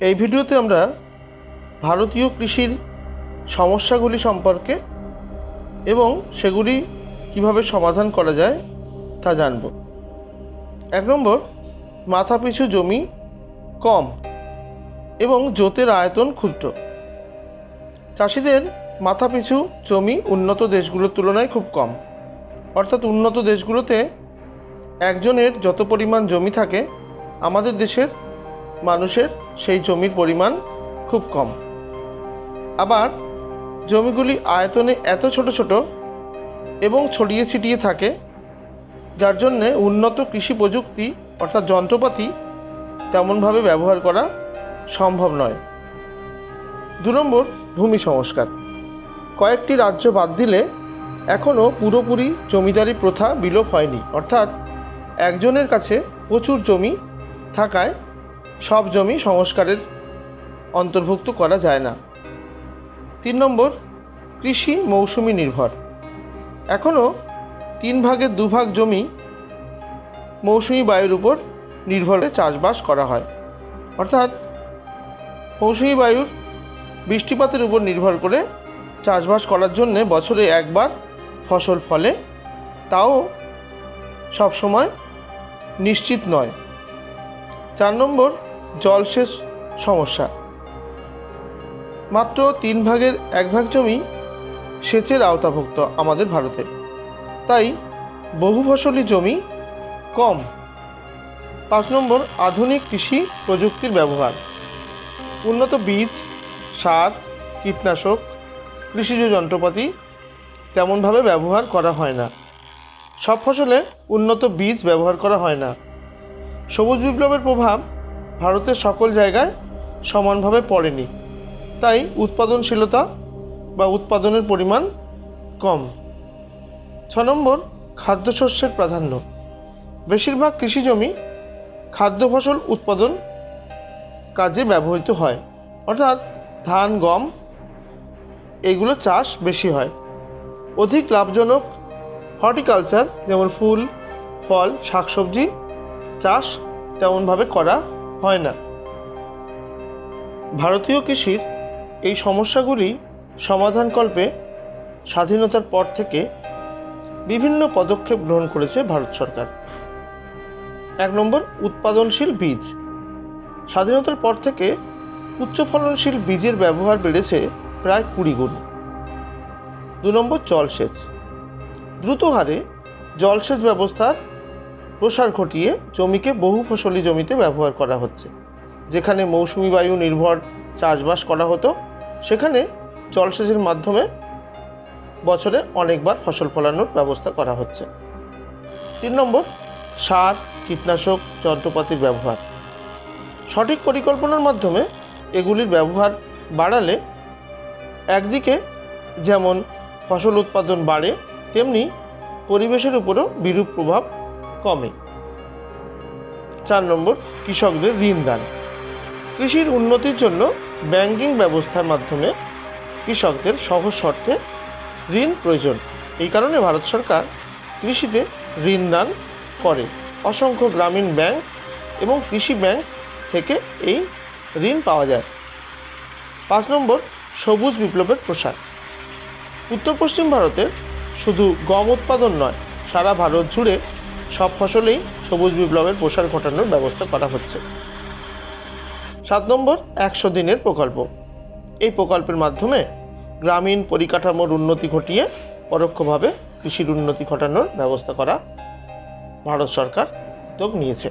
এই ভিডিওতে আমরা ভারতীয় কৃষির সমস্যাগুলি সম্পর্কে এবং সেগুলি কিভাবে সমাধান করা যায় তা জানব। 1 নম্বর, মাথাপিছু জমি কম এবং জোতের আয়তন ক্ষুদ্র। চাষিদের মাথাপিছু জমি উন্নত দেশগুলোর তুলনায় খুব কম। অর্থাৎ উন্নত দেশগুলোতে একজনের যত পরিমাণ জমি থাকে, আমাদের দেশের মানুষের সেই জমির পরিমাণ খুব কম। আবার জমিগুলি আয়তনে এত ছোট ছোট এবং ছড়িয়ে ছিটিয়ে থাকে, যার জন্যে উন্নত কৃষি প্রযুক্তি অর্থাৎ যন্ত্রপাতি তেমনভাবে ব্যবহার করা সম্ভব নয়। 2 নম্বর, ভূমি সংস্কার। কয়েকটি রাজ্য বাদ দিলে এখনও পুরোপুরি জমিদারি প্রথা বিলোপ হয়নি। অর্থাৎ একজনের কাছে প্রচুর জমি থাকায় সব জমি সংস্কারের অন্তর্ভুক্ত করা যায় না। 3 নম্বর, কৃষি মৌসুমি নির্ভর। এখনও 3 ভাগের 2 ভাগ জমি মৌসুমি বায়ুর উপর নির্ভর করে চাষবাস করা হয়। অর্থাৎ মৌসুমি বায়ুর বৃষ্টিপাতের উপর নির্ভর করে চাষবাস করার জন্য বছরে একবার ফসল ফলে, তাও সবসময় নিশ্চিত নয়। 4 নম্বর, জলসেচ সমস্যা। মাত্র 3 ভাগের 1 ভাগ জমি সেচের আওতাভুক্ত আমাদের ভারতে, তাই বহু ফসলি জমি কম। 5 নম্বর, আধুনিক কৃষি প্রযুক্তির ব্যবহার। উন্নত বীজ, সার, কীটনাশক, কৃষিজ যন্ত্রপাতি তেমনভাবে ব্যবহার করা হয় না। সব ফসলে উন্নত বীজ ব্যবহার করা হয় না। সবুজ বিপ্লবের প্রভাব ভারতের সকল জায়গায় সমানভাবে পড়েনি, তাই উৎপাদনশীলতা বা উৎপাদনের পরিমাণ কম। 6 নম্বর, খাদ্যশস্যের প্রাধান্য। বেশিরভাগ কৃষি জমি খাদ্য ফসল উৎপাদন কাজে ব্যবহৃত হয়। অর্থাৎ ধান, গম এগুলো চাষ বেশি হয়। অধিক লাভজনক হর্টিকালচার যেমন ফুল, ফল, শাকসবজি চাষ তেমনভাবে করা হয় না। ভারতীয় কৃষির এই সমস্যাগুলি সমাধানকল্পে স্বাধীনতার পর থেকে বিভিন্ন পদক্ষেপ গ্রহণ করেছে ভারত সরকার। 1 নম্বর, উৎপাদনশীল বীজ। স্বাধীনতার পর থেকে উচ্চ ফলনশীল বীজের ব্যবহার বেড়েছে প্রায় 20 গুণ। 2 নম্বর, জলসেচ। দ্রুত হারে জলসেচ ব্যবস্থার প্রসার ঘটিয়ে জমিকে বহু ফসলি জমিতে ব্যবহার করা হচ্ছে। যেখানে মৌসুমি বায়ু নির্ভর চাষবাস করা হতো, সেখানে জলসেচের মাধ্যমে বছরে অনেকবার ফসল ফলানোর ব্যবস্থা করা হচ্ছে। 3 নম্বর, সার, কীটনাশক যন্ত্রপাতির ব্যবহার। সঠিক পরিকল্পনার মাধ্যমে এগুলির ব্যবহার বাড়ালে একদিকে যেমন ফসল উৎপাদন বাড়ে, তেমনি পরিবেশের উপরও বিরূপ প্রভাব কমে। 4 নম্বর, কৃষকদের ঋণ দান। কৃষির উন্নতির জন্য ব্যাংকিং ব্যবস্থার মাধ্যমে কৃষকদের সহজ শর্তে ঋণ প্রয়োজন। এই কারণে ভারত সরকার কৃষিতে ঋণ দান করে। অসংখ্য গ্রামীণ ব্যাংক এবং কৃষি ব্যাংক থেকে এই ঋণ পাওয়া যায়। 5 নম্বর, সবুজ বিপ্লবের প্রসার। উত্তর পশ্চিম ভারতে শুধু গম উৎপাদন নয়, সারা ভারত জুড়ে সব ফসলেই সবুজ বিপ্লবের প্রসার ঘটানোর ব্যবস্থা করা হচ্ছে। 7 নম্বর, 100 দিনের প্রকল্প। এই প্রকল্পের মাধ্যমে গ্রামীণ পরিকাঠামোর উন্নতি ঘটিয়ে পরোক্ষভাবে কৃষির উন্নতি ঘটানোর ব্যবস্থা করা ভারত সরকার উদ্যোগ নিয়েছে।